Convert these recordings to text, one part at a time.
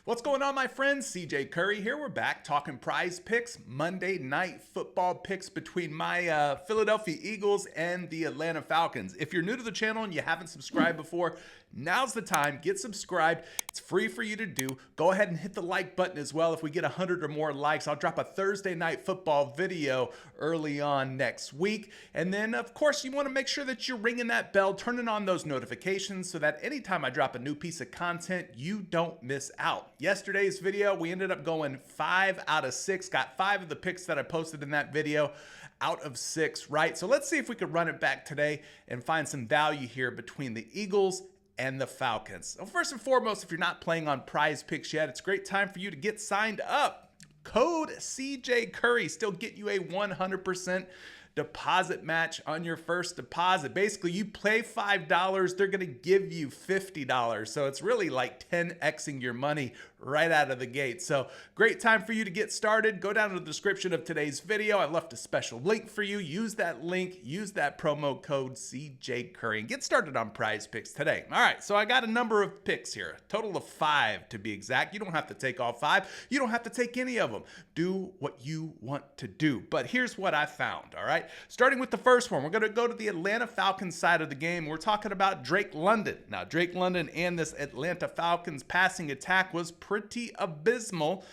What's going on, my friends? CJ Curry here. We're back talking prize picks, Monday night football picks between my Philadelphia Eagles and the Atlanta Falcons. If you're new to the channel and you haven't subscribed before, now's the time. Get subscribed. It's free for you to do. Go ahead and hit the like button as well. If we get 100 or more likes, I'll drop a Thursday night football video early on next week. And then, of course, you want to make sure that you're ringing that bell, turning on those notifications so that anytime I drop a new piece of content, you don't miss out. Yesterday's video, we ended up going 5 out of 6. Got 5 of the picks that I posted in that video out of 6, right? So let's see if we could run it back today and find some value here between the Eagles and the Falcons. Well, first and foremost, if you're not playing on PrizePicks yet, it's a great time for you to get signed up. Code CJ Curry still get you a 100% deposit match on your first deposit. Basically, you play $5, they're going to give you $50. So it's really like 10xing your money right out of the gate. So great time for you to get started. Go down to the description of today's video. I left a special link for you. Use that link, use that promo code CJ Curry and get started on PrizePicks today. All right, so I got a number of picks here, a total of 5 to be exact. You don't have to take all 5. You don't have to take any of them. Do what you want to do. But here's what I found, all right? Starting with the first one, we're going to go to the Atlanta Falcons side of the game. We're talking about Drake London. Now, Drake London and this Atlanta Falcons passing attack was pretty abysmal.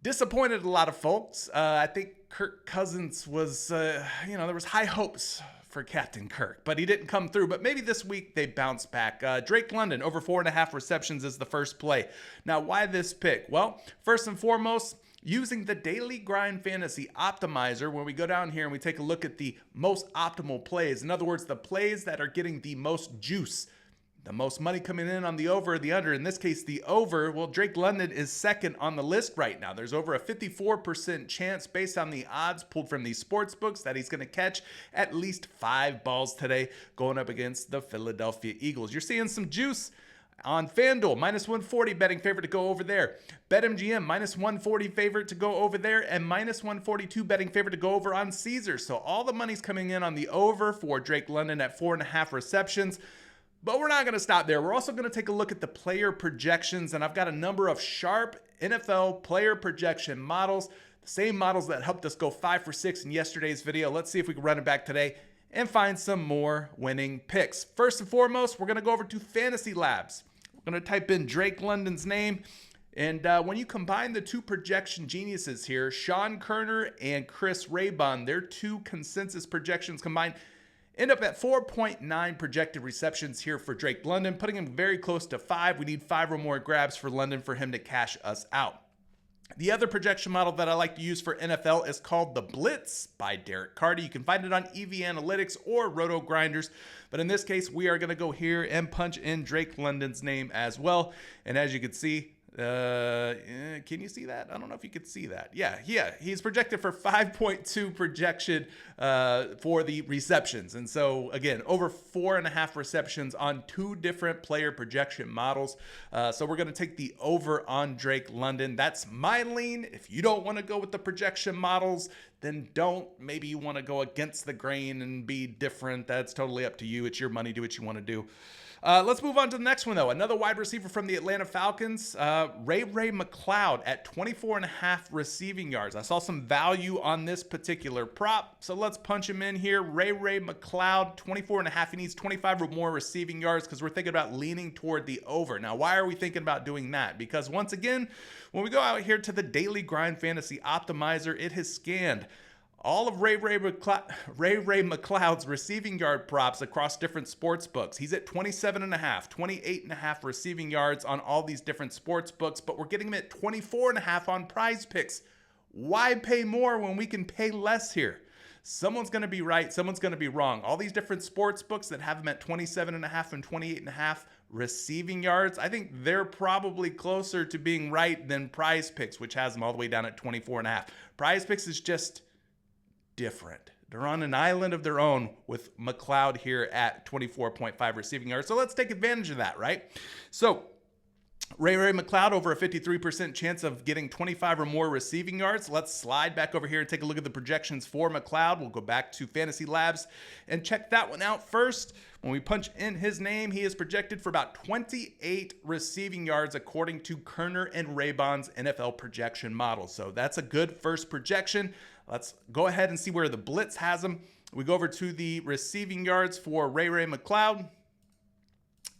Disappointed a lot of folks. I think Kirk Cousins was, there was high hopes for Captain Kirk, but he didn't come through. But maybe this week they bounce back. Drake London, over 4.5 receptions is the first play. Now, why this pick? Well, first and foremost, using the Daily Grind Fantasy Optimizer, when we go down here and we take a look at the most optimal plays, in other words, the plays that are getting the most juice, the most money coming in on the over or the under, in this case, the over, well, Drake London is second on the list right now. There's over a 54% chance based on the odds pulled from these sports books that he's going to catch at least 5 balls today going up against the Philadelphia Eagles. You're seeing some juice on FanDuel, minus 140 betting favorite to go over there. BetMGM, minus 140 favorite to go over there, and minus 142 betting favorite to go over on Caesar. So all the money's coming in on the over for Drake London at 4.5 receptions. But we're not going to stop there. We're also going to take a look at the player projections, and I've got a number of sharp NFL player projection models, the same models that helped us go 5 for 6 in yesterday's video. Let's see if we can run it back today and find some more winning picks. First and foremost, we're going to go over to Fantasy Labs. We're going to type in Drake London's name. And when you combine the two projection geniuses here, Sean Kerner and Chris Raybon, their two consensus projections combined end up at 4.9 projected receptions here for Drake London, putting him very close to 5. We need 5 or more grabs for London for him to cash us out. The other projection model that I like to use for NFL is called the Blitz by Derek Carty. You can find it on EV Analytics or Roto Grinders. But in this case, we are going to go here and punch in Drake London's name as well. And as you can see, can you see that? I don't know if you could see that. Yeah, he's projected for 5.2 projection for the receptions. And so again, over 4.5 receptions on 2 different player projection models. So we're going to take the over on Drake London. That's my lean. If you don't want to go with the projection models, then don't. Maybe you want to go against the grain and be different. That's totally up to you. It's your money. Do what you want to do. Let's move on to the next one, though. Another wide receiver from the Atlanta Falcons, Ray McCloud at 24.5 receiving yards. I saw some value on this particular prop, so let's punch him in here. Ray McCloud, 24.5. He needs 25 or more receiving yards because we're thinking about leaning toward the over. Now, why are we thinking about doing that? Because once again, when we go out here to the Daily Grind Fantasy Optimizer, it has scanned all of Ray McCloud's receiving yard props across different sports books. He's at 27.5, 28.5 receiving yards on all these different sports books, but we're getting him at 24.5 on PrizePicks. Why pay more when we can pay less here? Someone's going to be right, someone's going to be wrong. All these different sports books that have him at 27.5 and 28.5 receiving yards, I think they're probably closer to being right than PrizePicks, which has them all the way down at 24.5. PrizePicks is just different. They're on an island of their own with McCloud here at 24.5 receiving yards. So let's take advantage of that, right? So Ray McCloud, over a 53% chance of getting 25 or more receiving yards. Let's slide back over here and take a look at the projections for McCloud. We'll go back to Fantasy Labs and check that one out first. When we punch in his name, he is projected for about 28 receiving yards according to Kerner and Raybon's NFL projection model. So that's a good first projection. Let's go ahead and see where the Blitz has him. We go over to the receiving yards for Ray McCloud.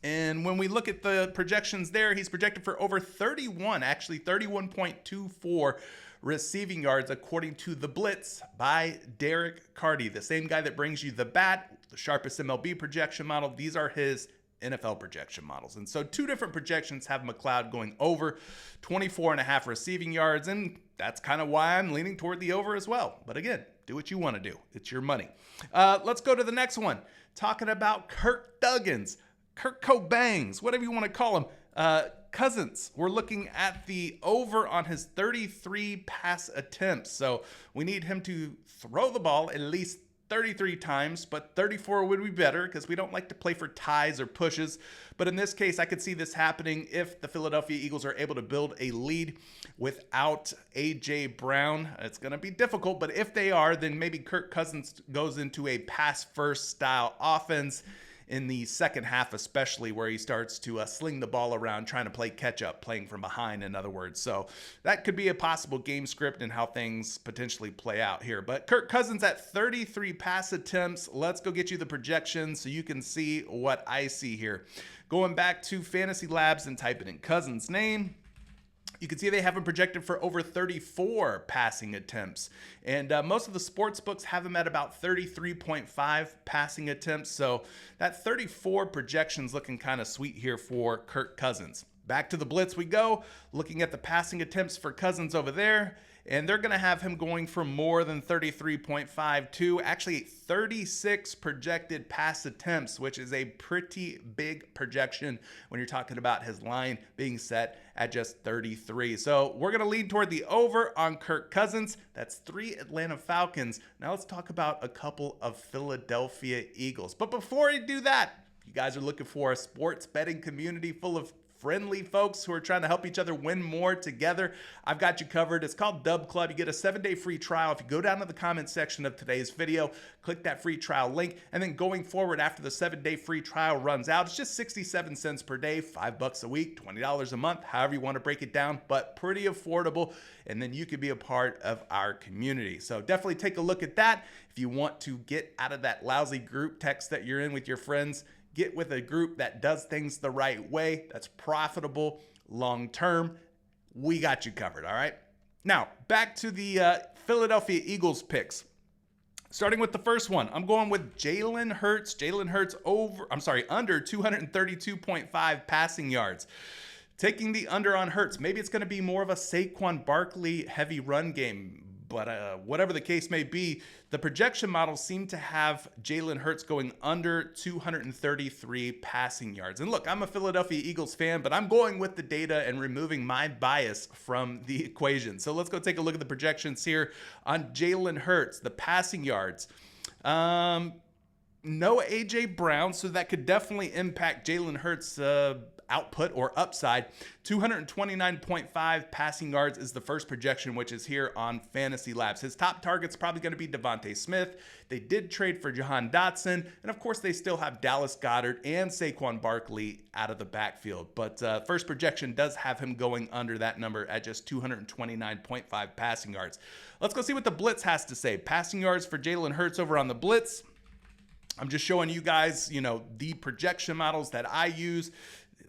And when we look at the projections there, he's projected for over 31, actually 31.24 receiving yards according to the Blitz by Derek Carty, the same guy that brings you the bat, the sharpest MLB projection model. These are his NFL projection models. And so two different projections have McCloud going over 24.5 receiving yards. And that's kind of why I'm leaning toward the over as well. But again, do what you want to do. It's your money. Let's go to the next one. Talking about Kirk Duggins. Kirk Cobangs, whatever you want to call him. Cousins, we're looking at the over on his 33 pass attempts. So we need him to throw the ball at least 33 times, but 34 would be better because we don't like to play for ties or pushes. But in this case, I could see this happening if the Philadelphia Eagles are able to build a lead without A.J. Brown. It's going to be difficult, but if they are, then maybe Kirk Cousins goes into a pass-first style offense in the second half, especially where he starts to sling the ball around, trying to play catch up, playing from behind, in other words. So that could be a possible game script and how things potentially play out here. But Kirk Cousins at 33 pass attempts. Let's go get you the projections so you can see what I see here. Going back to Fantasy Labs and typing in Cousins' name, you can see they have him projected for over 34 passing attempts. And most of the sports books have him at about 33.5 passing attempts. So that 34 projection's looking kind of sweet here for Kirk Cousins. Back to the Blitz we go, looking at the passing attempts for Cousins over there. And they're going to have him going for more than 33.52, actually 36 projected pass attempts, which is a pretty big projection when you're talking about his line being set at just 33. So we're going to lean toward the over on Kirk Cousins. That's 3 Atlanta Falcons. Now let's talk about a couple of Philadelphia Eagles. But before we do that, if you guys are looking for a sports betting community full of friendly folks who are trying to help each other win more together, I've got you covered. It's called Dub Club. You get a 7-day free trial. If you go down to the comment section of today's video, click that free trial link, and then going forward after the 7-day free trial runs out, it's just 67 cents per day, $5 a week, $20 a month, however you want to break it down, but pretty affordable, and then you can be a part of our community. So definitely take a look at that. If you want to get out of that lousy group text that you're in with your friends, get with a group that does things the right way, that's profitable long term. We got you covered, all right? Now, back to the Philadelphia Eagles picks. Starting with the first one, I'm going with Jalen Hurts. Jalen Hurts under 232.5 passing yards. Taking the under on Hurts. Maybe it's going to be more of a Saquon Barkley heavy run game. But whatever the case may be, the projection models seem to have Jalen Hurts going under 233 passing yards. And look, I'm a Philadelphia Eagles fan, but I'm going with the data and removing my bias from the equation. So let's go take a look at the projections here on Jalen Hurts, the passing yards. No A.J. Brown, so that could definitely impact Jalen Hurts' output or upside. 229.5 passing yards is the first projection, which is here on Fantasy Labs. His top target's probably going to be Devontae Smith. They did trade for Jahan Dotson, and of course they still have Dallas Goedert and Saquon Barkley out of the backfield. But first projection does have him going under that number at just 229.5 passing yards. Let's go see what the Blitz has to say. Passing yards for Jalen Hurts over on the Blitz. I'm just showing you guys, the projection models that I use.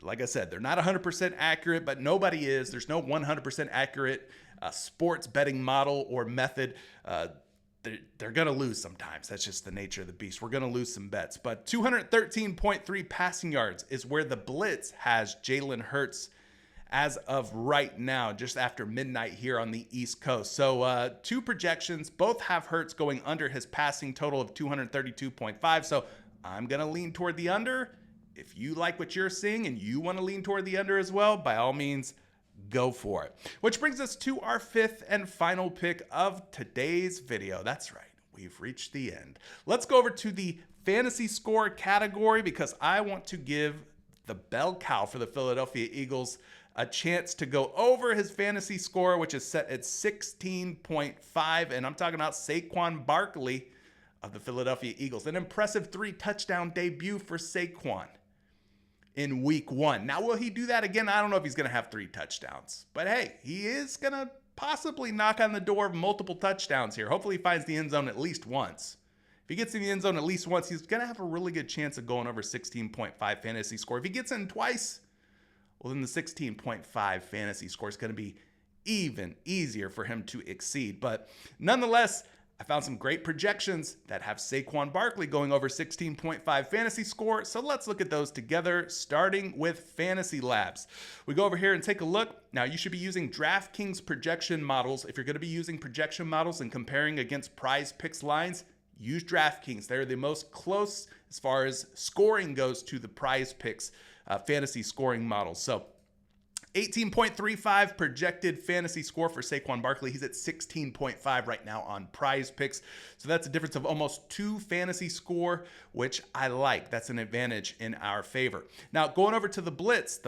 Like I said, they're not 100% accurate, but nobody is. There's no 100% accurate sports betting model or method. They're going to lose sometimes. That's just the nature of the beast. We're going to lose some bets. But 213.3 passing yards is where the Blitz has Jalen Hurts as of right now, just after midnight here on the East Coast. So two projections, both have Hurts going under his passing total of 232.5. So I'm going to lean toward the under. If you like what you're seeing and you want to lean toward the under as well, by all means, go for it. Which brings us to our fifth and final pick of today's video. That's right, we've reached the end. Let's go over to the fantasy score category because I want to give the bell cow for the Philadelphia Eagles a chance to go over his fantasy score, which is set at 16.5. And I'm talking about Saquon Barkley of the Philadelphia Eagles. An impressive 3-touchdown debut for Saquon in week 1. Now, will he do that again? I don't know if he's going to have 3 touchdowns. But hey, he is going to possibly knock on the door of multiple touchdowns here. Hopefully he finds the end zone at least once. If he gets in the end zone at least once, he's going to have a really good chance of going over 16.5 fantasy score. If he gets in twice, well, then the 16.5 fantasy score is going to be even easier for him to exceed. But nonetheless, I found some great projections that have Saquon Barkley going over 16.5 fantasy score. So let's look at those together, starting with Fantasy Labs. We go over here and take a look. Now, you should be using DraftKings projection models. If you're going to be using projection models and comparing against PrizePicks lines, use DraftKings. They're the most close as far as scoring goes to the PrizePicks fantasy scoring models. So 18.35 projected fantasy score for Saquon Barkley. He's at 16.5 right now on PrizePicks. So that's a difference of almost 2 fantasy score, which I like. That's an advantage in our favor. Now, going over to the Blitz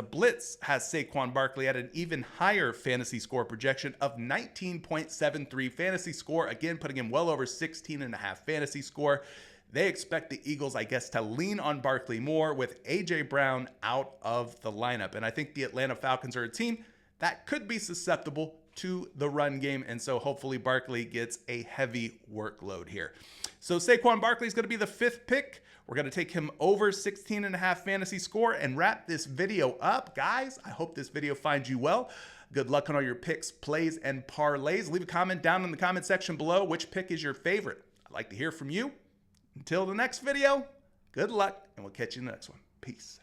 has Saquon Barkley at an even higher fantasy score projection of 19.73 fantasy score. Again, putting him well over 16.5 fantasy score. They expect the Eagles, I guess, to lean on Barkley more with A.J. Brown out of the lineup. And I think the Atlanta Falcons are a team that could be susceptible to the run game. And so hopefully Barkley gets a heavy workload here. So Saquon Barkley is going to be the 5th pick. We're going to take him over 16.5 fantasy score and wrap this video up. Guys, I hope this video finds you well. Good luck on all your picks, plays, and parlays. Leave a comment down in the comment section below. Which pick is your favorite? I'd like to hear from you. Until the next video, good luck, and we'll catch you in the next one. Peace.